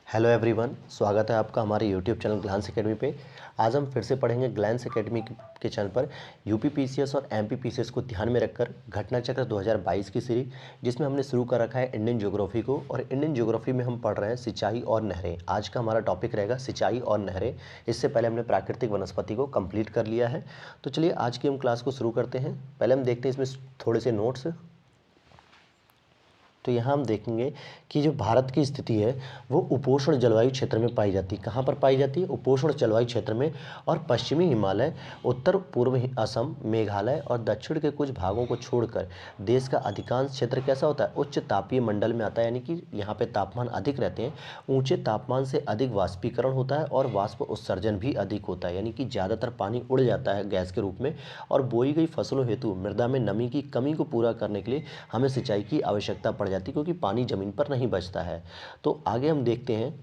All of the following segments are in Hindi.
हेलो एवरीवन, स्वागत है आपका हमारे यूट्यूब चैनल ग्लांस एकेडमी पे। आज हम फिर से पढ़ेंगे ग्लांस एकेडमी के चैनल पर यूपी पीसीएस और एमपी पीसीएस को ध्यान में रखकर घटना चक्र 2022 की सीरीज, जिसमें हमने शुरू कर रखा है इंडियन ज्योग्राफी को। और इंडियन ज्योग्राफी में हम पढ़ रहे हैं सिंचाई और नहरें। आज का हमारा टॉपिक रहेगा सिंचाई और नहरें। इससे पहले हमने प्राकृतिक वनस्पति को कंप्लीट कर लिया है। तो चलिए आज की हम क्लास को शुरू करते हैं। पहले हम देखते हैं इसमें थोड़े से नोट्स। तो यहाँ हम देखेंगे कि जो भारत की स्थिति है वो उपोष्ण जलवायु क्षेत्र में पाई जाती है। कहाँ पर पाई जाती है? उपोष्ण जलवायु क्षेत्र में। और पश्चिमी हिमालय, उत्तर पूर्व असम, मेघालय और दक्षिण के कुछ भागों को छोड़कर देश का अधिकांश क्षेत्र कैसा होता है? उच्च तापीय मंडल में आता है, यानी कि यहाँ पे तापमान अधिक रहते हैं। ऊंचे तापमान से अधिक वाष्पीकरण होता है और वाष्प उत्सर्जन भी अधिक होता है, यानी कि ज़्यादातर पानी उड़ जाता है गैस के रूप में। और बोई गई फसलों हेतु मृदा में नमी की कमी को पूरा करने के लिए हमें सिंचाई की आवश्यकता पड़ जाती है, क्योंकि पानी ज़मीन पर नहीं बचता है। तो आगे हम देखते हैं,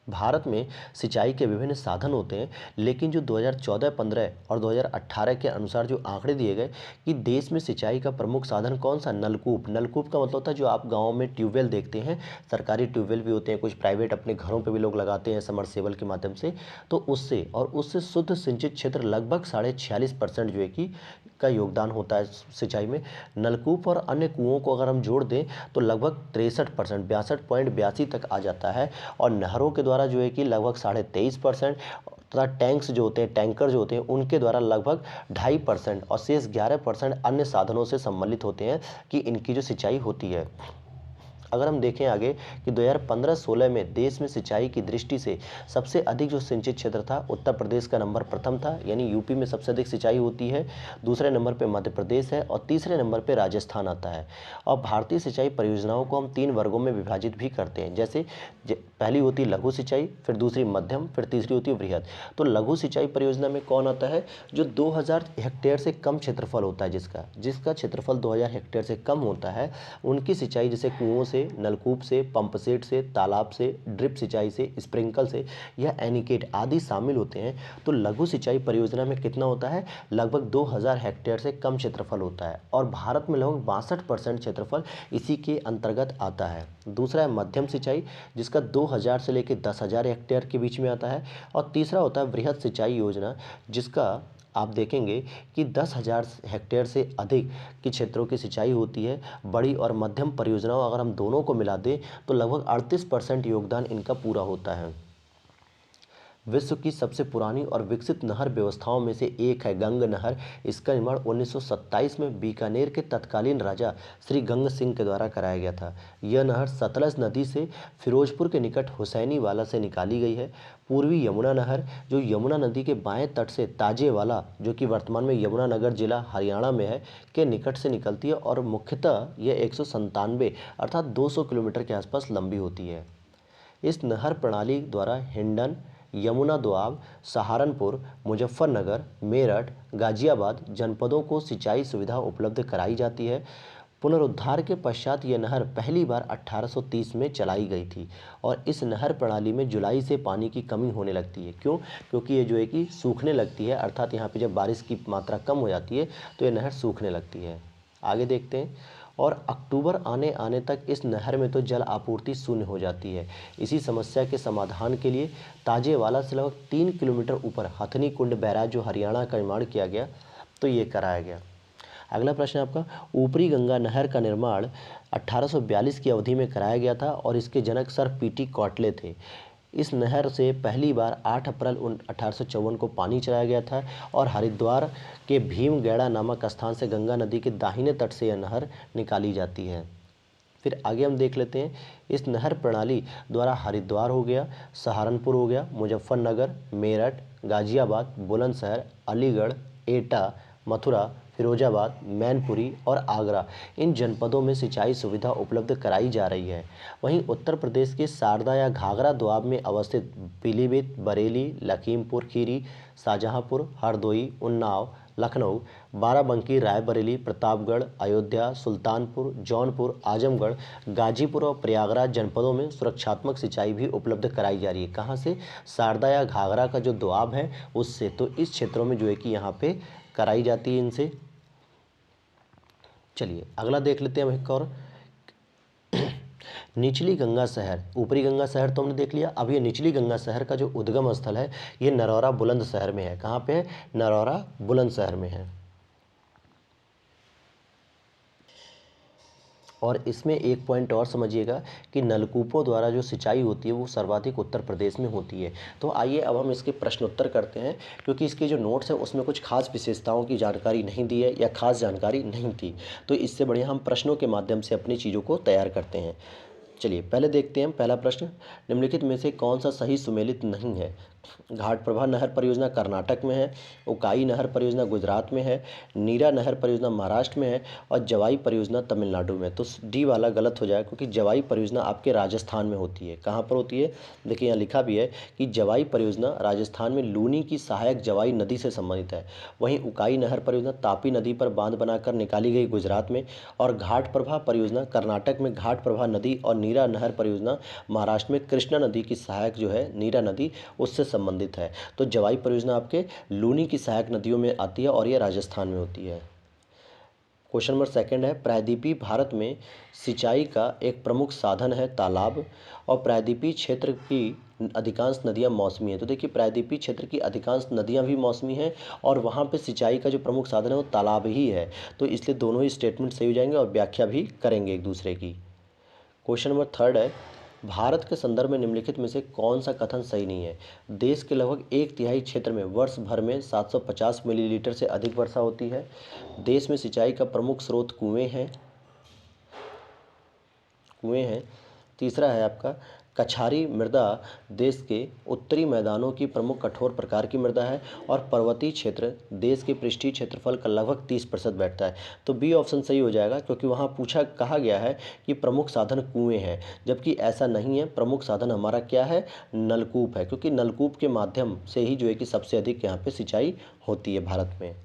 भारत में सिंचाई के विभिन्न साधन होते हैं, लेकिन जो 2014-15 और 2018 के अनुसार जो आंकड़े दिए गए कि देश में सिंचाई का प्रमुख साधन कौन सा? नलकूप। नलकूप का मतलब होता है जो आप गाँव में ट्यूबवेल देखते हैं, सरकारी ट्यूबवेल भी होते हैं, कुछ प्राइवेट अपने घरों पे भी लोग लगाते हैं समरसेबल के माध्यम से। तो उससे शुद्ध सिंचित क्षेत्र लगभग 46.5% जो है कि का योगदान होता है सिंचाई में। नलकूप और अन्य कुओं को अगर हम जोड़ दें तो लगभग 63%, 62.82 तक आ जाता है। और नहरों के द्वारा जो है कि लगभग 23.5%, तथा टैंक्स जो होते हैं, टैंकर जो होते हैं, उनके द्वारा लगभग 2.5%, और शेष 11% अन्य साधनों से सम्मिलित होते हैं कि इनकी जो सिंचाई होती है। अगर हम देखें आगे कि 2015-16 में देश में सिंचाई की दृष्टि से सबसे अधिक जो सिंचित क्षेत्र था, उत्तर प्रदेश का नंबर प्रथम था, यानी यूपी में सबसे अधिक सिंचाई होती है। दूसरे नंबर पे मध्य प्रदेश है और तीसरे नंबर पे राजस्थान आता है। और भारतीय सिंचाई परियोजनाओं को हम 3 वर्गों में विभाजित भी करते हैं। जैसे पहली होती है लघु सिंचाई, फिर दूसरी मध्यम, फिर तीसरी होती है वृहद। तो लघु सिंचाई परियोजना में कौन आता है? जो 2000 हेक्टेयर से कम क्षेत्रफल होता है, जिसका क्षेत्रफल 2000 हेक्टेयर से कम होता है, उनकी सिंचाई जैसे कुओं से, नलकूप से, पंप सेट से, तालाब से, ड्रिप सिंचाई से, स्प्रिंकल से या एनीकेट आदि शामिल होते हैं। तो लघु सिंचाई परियोजना में कितना होता है? लगभग 2000 हेक्टेयर से कम क्षेत्रफल होता है। और भारत में लगभग 62% क्षेत्रफल इसी के अंतर्गत आता है। दूसरा है मध्यम सिंचाई, जिसका 2000 से लेकर 10,000 हेक्टेयर के बीच में आता है। और तीसरा होता है वृहद सिंचाई योजना, जिसका आप देखेंगे कि 10,000 हेक्टेयर से अधिक के क्षेत्रों की सिंचाई होती है। बड़ी और मध्यम परियोजनाओं अगर हम दोनों को मिला दें तो लगभग 38% योगदान इनका पूरा होता है। विश्व की सबसे पुरानी और विकसित नहर व्यवस्थाओं में से एक है गंग नहर। इसका निर्माण 1927 में बीकानेर के तत्कालीन राजा श्री गंग सिंह के द्वारा कराया गया था। यह नहर सतलज नदी से फिरोजपुर के निकट हुसैनीवाला से निकाली गई है। पूर्वी यमुना नहर, जो यमुना नदी के बाएं तट से ताजेवाला, जो कि वर्तमान में यमुनानगर जिला हरियाणा में है, के निकट से निकलती है। और मुख्यतः यह 197 अर्थात 200 किलोमीटर के आसपास लंबी होती है। इस नहर प्रणाली द्वारा हिंडन, यमुना दोआब, सहारनपुर, मुजफ्फरनगर, मेरठ, गाजियाबाद जनपदों को सिंचाई सुविधा उपलब्ध कराई जाती है। पुनरुद्धार के पश्चात यह नहर पहली बार 1830 में चलाई गई थी। और इस नहर प्रणाली में जुलाई से पानी की कमी होने लगती है। क्यों? क्योंकि ये जो है कि सूखने लगती है, अर्थात यहाँ पे जब बारिश की मात्रा कम हो जाती है तो ये नहर सूखने लगती है। आगे देखते हैं। और अक्टूबर आने आने तक इस नहर में तो जल आपूर्ति शून्य हो जाती है। इसी समस्या के समाधान के लिए ताजेवाला से लगभग 3 किलोमीटर ऊपर हथनी कुंड बैराज, जो हरियाणा का निर्माण किया गया, तो ये कराया गया। अगला प्रश्न आपका, ऊपरी गंगा नहर का निर्माण 1842 की अवधि में कराया गया था और इसके जनक सर पीटी कॉटले थे। इस नहर से पहली बार 8 अप्रैल 1854 को पानी चलाया गया था। और हरिद्वार के भीमगैड़ा नामक स्थान से गंगा नदी के दाहिने तट से यह नहर निकाली जाती है। फिर आगे हम देख लेते हैं। इस नहर प्रणाली द्वारा हरिद्वार हो गया, सहारनपुर हो गया, मुजफ्फरनगर, मेरठ, गाजियाबाद, बुलंदशहर, अलीगढ़, एटा, मथुरा, फिरोजाबाद, मैनपुरी और आगरा, इन जनपदों में सिंचाई सुविधा उपलब्ध कराई जा रही है। वहीं उत्तर प्रदेश के शारदा या घाघरा दोआब में अवस्थित पीलीभीत, बरेली, लखीमपुर खीरी, शाहजहांपुर, हरदोई, उन्नाव, लखनऊ, बाराबंकी, रायबरेली, प्रतापगढ़, अयोध्या, सुल्तानपुर, जौनपुर, आजमगढ़, गाजीपुर और प्रयागराज जनपदों में सुरक्षात्मक सिंचाई भी उपलब्ध कराई जा रही है। कहाँ से? शारदा या घाघरा का जो दोआब है उससे। तो इस क्षेत्रों में जो है कि यहाँ पे कराई जाती है इनसे। चलिए अगला देख लेते हैं हम एक और। निचली गंगा शहर, ऊपरी गंगा शहर तो हमने देख लिया। अब ये निचली गंगा शहर का जो उद्गम स्थल है ये नरौरा बुलंदशहर में है। कहाँ पे है? नरौरा बुलंदशहर में है। और इसमें एक पॉइंट और समझिएगा कि नलकूपों द्वारा जो सिंचाई होती है वो सर्वाधिक उत्तर प्रदेश में होती है। तो आइए अब हम इसके प्रश्न उत्तर करते हैं, क्योंकि इसके जो नोट्स हैं उसमें कुछ खास विशेषताओं की जानकारी नहीं दी है या खास जानकारी नहीं थी, तो इससे बढ़िया हम प्रश्नों के माध्यम से अपनी चीज़ों को तैयार करते हैं। चलिए पहले देखते हैं पहला प्रश्न, निम्नलिखित में से कौन सा सही सुमेलित नहीं है? घाटप्रभा नहर परियोजना कर्नाटक में है, उकाई नहर परियोजना गुजरात में है, नीरा नहर परियोजना महाराष्ट्र में है और जवाई परियोजना तमिलनाडु में। तो डी वाला गलत हो जाएगा, क्योंकि जवाई परियोजना आपके राजस्थान में होती है। कहाँ पर होती है? देखिए यहाँ लिखा भी है कि जवाई परियोजना राजस्थान में लूनी की सहायक जवाई नदी से संबंधित है। वहीं उकाई नहर परियोजना तापी नदी पर बांध बनाकर निकाली गई गुजरात में, और घाटप्रभा परियोजना कर्नाटक में घाटप्रभा नदी, और नीरा नहर परियोजना महाराष्ट्र में कृष्णा नदी की सहायक जो है नीरा नदी उससे संबंधित है। तो जवाई परियोजना आपके लूनी की सहायक नदियों में आती है और यह राजस्थान में होती है। क्वेश्चन नंबर सेकंड है, प्रायद्वीपीय भारत में सिंचाई का एक प्रमुख साधन है तालाब, और प्रायद्वीपीय क्षेत्र की अधिकांश नदियां मौसमी हैं। तो देखिए प्रायद्वीपीय क्षेत्र की अधिकांश नदियां भी मौसमी हैं और वहां पे सिंचाई का जो प्रमुख साधन है वो तालाब ही है। तो इसलिए दोनों ही स्टेटमेंट सही हो जाएंगे और व्याख्या भी करेंगे एक दूसरे की। क्वेश्चन नंबर थर्ड है, भारत के संदर्भ में निम्नलिखित में से कौन सा कथन सही नहीं है? देश के लगभग एक तिहाई क्षेत्र में वर्ष भर में 750 मिलीलीटर से अधिक वर्षा होती है। देश में सिंचाई का प्रमुख स्रोत कुएं हैं। तीसरा है आपका, कछारी मृदा देश के उत्तरी मैदानों की प्रमुख कठोर प्रकार की मृदा है, और पर्वतीय क्षेत्र देश के पृष्ठीय क्षेत्रफल का लगभग 30% बैठता है। तो बी ऑप्शन सही हो जाएगा, क्योंकि वहाँ कहा गया है कि प्रमुख साधन कुएं हैं, जबकि ऐसा नहीं है। प्रमुख साधन हमारा क्या है? नलकूप है, क्योंकि नलकूप के माध्यम से ही जो है कि सबसे अधिक यहाँ पे सिंचाई होती है भारत में।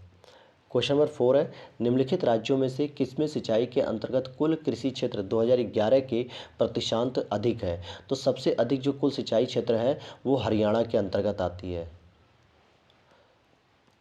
क्वेश्चन नंबर 4 है, निम्नलिखित राज्यों में से किसमें सिंचाई के अंतर्गत कुल कृषि क्षेत्र 2011 के प्रतिशत अधिक है? तो सबसे अधिक जो कुल सिंचाई क्षेत्र है वो हरियाणा के अंतर्गत आती है।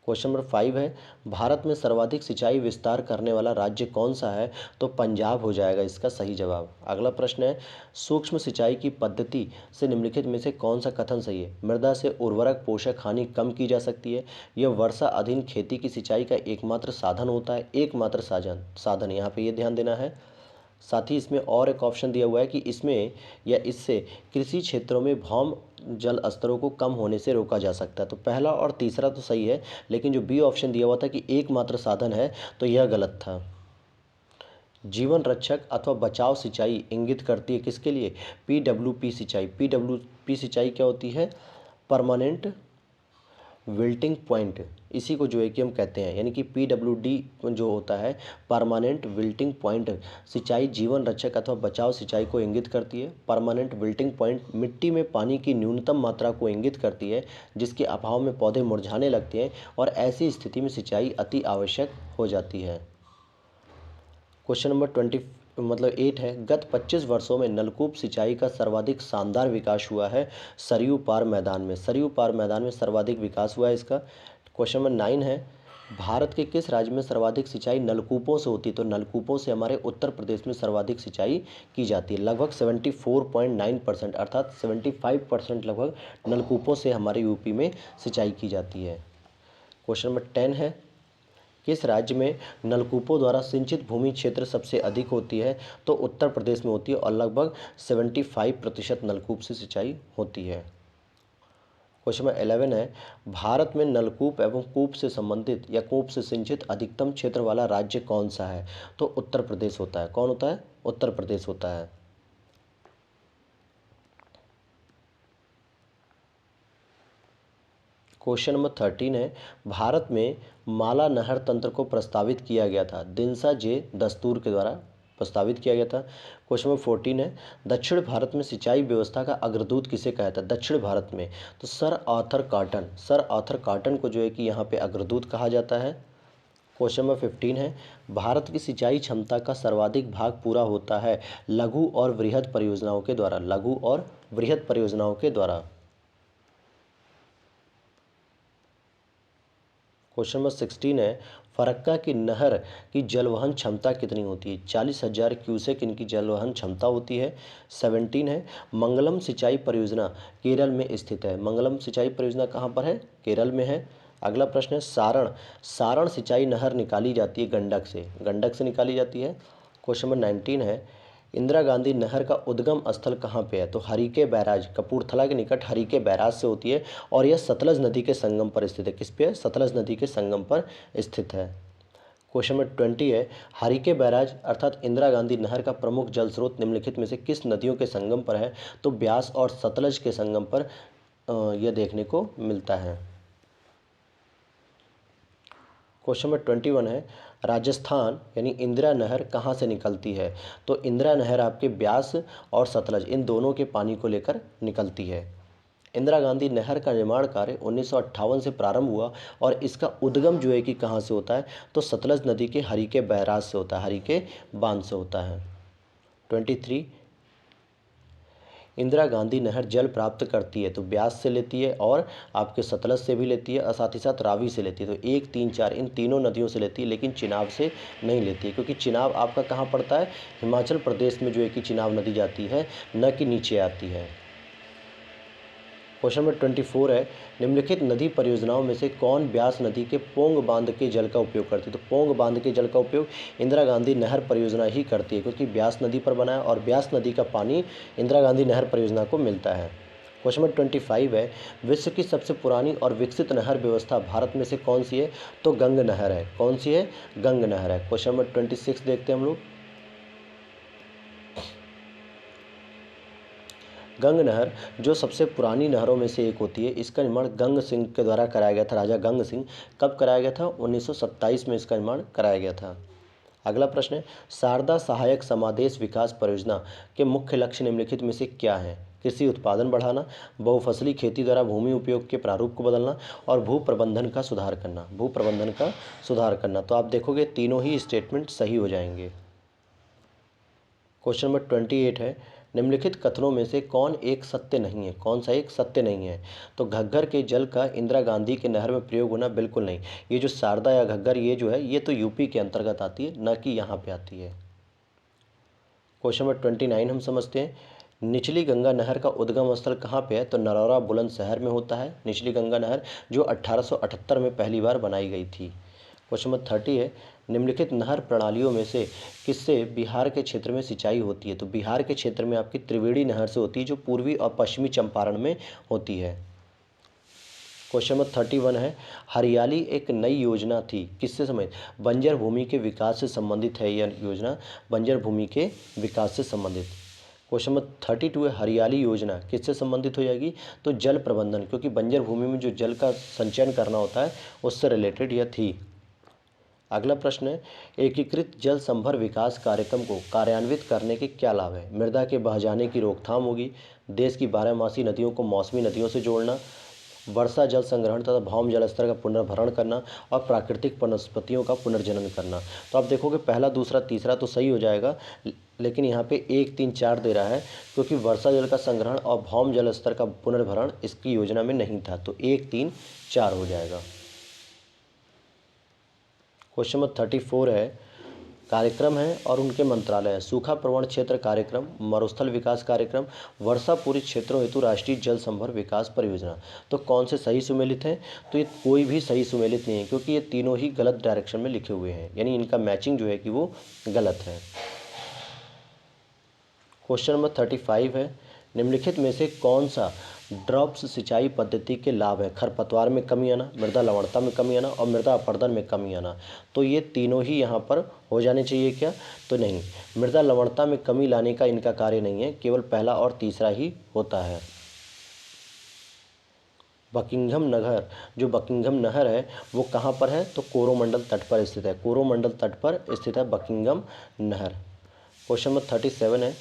क्वेश्चन नंबर 5 है, भारत में सर्वाधिक सिंचाई विस्तार करने वाला राज्य कौन सा है? तो पंजाब हो जाएगा इसका सही जवाब। अगला प्रश्न है, सूक्ष्म सिंचाई की पद्धति से निम्नलिखित में से कौन सा कथन सही है? मृदा से उर्वरक पोषक हानि कम की जा सकती है। यह वर्षा अधीन खेती की सिंचाई का एकमात्र साधन होता है। एकमात्र साधन यहाँ पे ये ध्यान देना है। साथ ही इसमें और एक ऑप्शन दिया हुआ है कि इसमें या इससे कृषि क्षेत्रों में भौम जल स्तरों को कम होने से रोका जा सकता है। तो पहला और तीसरा तो सही है, लेकिन जो बी ऑप्शन दिया हुआ था कि एकमात्र साधन है, तो यह गलत था। जीवन रक्षक अथवा बचाव सिंचाई इंगित करती है किसके लिए? पीडब्ल्यूपी सिंचाई। पीडब्ल्यूपी सिंचाई क्या होती है? परमानेंट विल्टिंग पॉइंट, इसी को जो है कि हम कहते हैं, यानी कि पीडब्ल्यूडी जो होता है परमानेंट विल्टिंग पॉइंट सिंचाई जीवन रक्षक अथवा बचाव सिंचाई को इंगित करती है। परमानेंट विल्टिंग पॉइंट मिट्टी में पानी की न्यूनतम मात्रा को इंगित करती है, जिसके अभाव में पौधे मुरझाने लगते हैं, और ऐसी स्थिति में सिंचाई अति आवश्यक हो जाती है। क्वेश्चन नंबर 8 है, गत 25 वर्षों में नलकूप सिंचाई का सर्वाधिक शानदार विकास हुआ है सरयू पार मैदान में। सरयू पार मैदान में सर्वाधिक विकास हुआ है इसका। क्वेश्चन नंबर 9 है, भारत के किस राज्य में सर्वाधिक सिंचाई नलकूपों से होती है? तो नलकूपों से हमारे उत्तर प्रदेश में सर्वाधिक सिंचाई की जाती है, लगभग 74.9%, अर्थात 75% लगभग नलकूपों से हमारे यूपी में सिंचाई की जाती है। क्वेश्चन नंबर 10 है, किस राज्य में नलकूपों द्वारा सिंचित भूमि क्षेत्र सबसे अधिक होती है? तो उत्तर प्रदेश में होती है, और लगभग 75% नलकूप से सिंचाई होती है। क्वेश्चन नंबर 11 है, भारत में नलकूप एवं कूप से संबंधित या कूप से सिंचित अधिकतम क्षेत्र वाला राज्य कौन सा है? तो उत्तर प्रदेश होता है। कौन होता है? उत्तर प्रदेश होता है। क्वेश्चन नंबर 13 है, भारत में माला नहर तंत्र को प्रस्तावित किया गया था दिनसा जे दस्तूर के द्वारा प्रस्तावित किया गया था। क्वेश्चन नंबर 14 है, दक्षिण भारत में सिंचाई व्यवस्था का अग्रदूत किसे कहा था? दक्षिण भारत में तो सर आर्थर कॉटन को जो है कि यहाँ पे अग्रदूत कहा जाता है। क्वेश्चन नंबर 15 है, भारत की सिंचाई क्षमता का सर्वाधिक भाग पूरा होता है लघु और वृहद परियोजनाओं के द्वारा। लघु और वृहद परियोजनाओं के द्वारा। क्वेश्चन नंबर 16 है, फरक्का की नहर की जलवहन क्षमता कितनी होती है? 40,000 क्यूसेक इनकी जलवहन क्षमता होती है। 17 है, मंगलम सिंचाई परियोजना केरल में स्थित है। मंगलम सिंचाई परियोजना कहाँ पर है? केरल में है। अगला प्रश्न है सारण। सारण सिंचाई नहर निकाली जाती है गंडक से निकाली जाती है। क्वेश्चन नंबर 19 है, इंदिरा गांधी नहर का उद्गम स्थल कहाँ पे है? तो हरिके बैराज, कपूरथला के निकट हरिके बैराज से होती है और यह सतलज नदी के संगम पर स्थित है। किस पे है? सतलज नदी के संगम पर स्थित है। क्वेश्चन नंबर 20 है, हरिके बैराज अर्थात इंदिरा गांधी नहर का प्रमुख जल स्रोत निम्नलिखित में से किस नदियों के संगम पर है? तो ब्यास और सतलज के संगम पर यह देखने को मिलता है। क्वेश्चन नंबर 21 है, राजस्थान यानी इंदिरा नहर कहाँ से निकलती है? तो इंदिरा नहर आपके ब्यास और सतलज इन दोनों के पानी को लेकर निकलती है। इंदिरा गांधी नहर का निर्माण कार्य 1958 से प्रारंभ हुआ और इसका उद्गम जो है कि कहाँ से होता है? तो सतलज नदी के हरिके बैराज से होता है, हरिके बांध से होता है। 23, इंदिरा गांधी नहर जल प्राप्त करती है तो ब्यास से लेती है और आपके सतलज से भी लेती है और साथ ही साथ रावी से लेती है। तो 1, 3, 4 इन तीनों नदियों से लेती है, लेकिन चिनाब से नहीं लेती है, क्योंकि चिनाब आपका कहाँ पड़ता है? हिमाचल प्रदेश में जो है कि चिनाब नदी जाती है, न कि नीचे आती है। क्वेश्चन नंबर 24 है, निम्नलिखित नदी परियोजनाओं में से कौन ब्यास नदी के पोंग बांध के जल का उपयोग करती है? तो पोंग बांध के जल का उपयोग इंदिरा गांधी नहर परियोजना ही करती है, क्योंकि ब्यास नदी पर बना है और ब्यास नदी का पानी इंदिरा गांधी नहर परियोजना को मिलता है। क्वेश्चन नंबर 25 है, विश्व की सबसे पुरानी और विकसित नहर व्यवस्था भारत में से कौन सी है? तो गंग नहर है। कौन सी है? गंग नहर है। क्वेश्चन नंबर 26 देखते हैं हम लोग। गंग नहर जो सबसे पुरानी नहरों में से एक होती है, इसका निर्माण गंग सिंह के द्वारा कराया गया था। राजा गंग सिंह। कब कराया गया था? 1927 में इसका निर्माण कराया गया था। अगला प्रश्न है, शारदा सहायक समादेश विकास परियोजना के मुख्य लक्ष्य निम्नलिखित में से क्या है? कृषि उत्पादन बढ़ाना, बहुफसली खेती द्वारा भूमि उपयोग के प्रारूप को बदलना और भू प्रबंधन का सुधार करना। भू प्रबंधन का सुधार करना। तो आप देखोगे तीनों ही स्टेटमेंट सही हो जाएंगे। क्वेश्चन नंबर 28 है, निम्नलिखित कथनों में से कौन एक सत्य नहीं है? कौन सा एक सत्य नहीं है? तो घग्गर के जल का इंदिरा गांधी के नहर में प्रयोग होना बिल्कुल नहीं। ये जो शारदा या घग्गर ये जो है ये तो यूपी के अंतर्गत आती है, न कि यहाँ पे आती है। क्वेश्चन नंबर 29 हम समझते हैं, निचली गंगा नहर का उद्गम स्थल कहाँ पे है? तो नरौरा बुलंदशहर में होता है निचली गंगा नहर, जो 1878 में पहली बार बनाई गई थी। क्वेश्चन नंबर 30 है, निम्नलिखित नहर प्रणालियों में से किससे बिहार के क्षेत्र में सिंचाई होती है? तो बिहार के क्षेत्र में आपकी त्रिवेणी नहर से होती है, जो पूर्वी और पश्चिमी चंपारण में होती है। क्वेश्चन नंबर 31 है, हरियाली एक नई योजना थी, किससे संबंधित? बंजर भूमि के विकास से संबंधित है यह योजना, बंजर भूमि के विकास से संबंधित। क्वेश्चन नंबर 32 है, हरियाली योजना किससे संबंधित हो जाएगी? तो जल प्रबंधन, क्योंकि बंजर भूमि में जो जल का संचयन करना होता है उससे रिलेटेड यह थी। अगला प्रश्न है, एकीकृत जल संभर विकास कार्यक्रम को कार्यान्वित करने के क्या लाभ है? मृदा के बह जाने की रोकथाम होगी, देश की बारहमासी नदियों को मौसमी नदियों से जोड़ना, वर्षा जल संग्रहण तथा भौम जल स्तर का पुनर्भरण करना और प्राकृतिक वनस्पतियों का पुनर्जनन करना। तो आप देखोगे पहला, दूसरा, तीसरा तो सही हो जाएगा, लेकिन यहाँ पे 1, 3, 4 दे रहा है, क्योंकि वर्षा जल का संग्रहण और भौम जल स्तर का पुनर्भरण इसकी योजना में नहीं था। तो 1, 3, 4 हो जाएगा। क्वेश्चन नंबर 34 है, कार्यक्रम है और उनके मंत्रालय है। सूखा प्रवण क्षेत्र कार्यक्रम, मरुस्थल विकास कार्यक्रम, वर्षा पूरित क्षेत्रों हेतु राष्ट्रीय जल संभर विकास परियोजना। तो कौन से सही सुमेलित हैं? तो ये कोई भी सही सुमेलित नहीं है, क्योंकि ये तीनों ही गलत डायरेक्शन में लिखे हुए हैं, यानी इनका मैचिंग जो है कि वो गलत है। क्वेश्चन नंबर 35 है, निम्नलिखित में से कौन सा ड्रॉप्स सिंचाई पद्धति के लाभ है? खरपतवार में कमी आना, मृदा लवणता में कमी आना और मृदा अपरदन में कमी आना। तो ये तीनों ही यहाँ पर हो जाने चाहिए क्या? तो नहीं, मृदा लवणता में कमी लाने का इनका कार्य नहीं है, केवल पहला और तीसरा ही होता है। बकिंघम नहर, जो बकिंघम नहर है वो कहाँ पर है? तो कोरोमंडल तट पर स्थित है, कोरोमंडल तट पर स्थित है बकिंघम नहर। क्वेश्चन नंबर 37 है,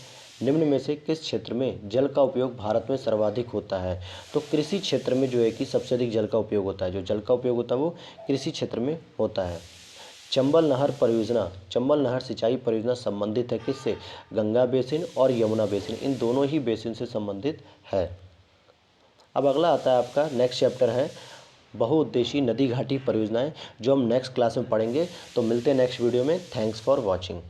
निम्न में से किस क्षेत्र में जल का उपयोग भारत में सर्वाधिक होता है? तो कृषि क्षेत्र में जो है कि सबसे अधिक जल का उपयोग होता है, जो जल का उपयोग होता है वो कृषि क्षेत्र में होता है। चंबल नहर परियोजना, चंबल नहर सिंचाई परियोजना संबंधित है किससे? गंगा बेसिन और यमुना बेसिन, इन दोनों ही बेसिन से संबंधित है। अब अगला आता है आपका नेक्स्ट चैप्टर है बहुउद्देशीय नदी घाटी परियोजनाएं जो हम नेक्स्ट क्लास में पढ़ेंगे। तो मिलते हैं नेक्स्ट वीडियो में। Thanks for watching.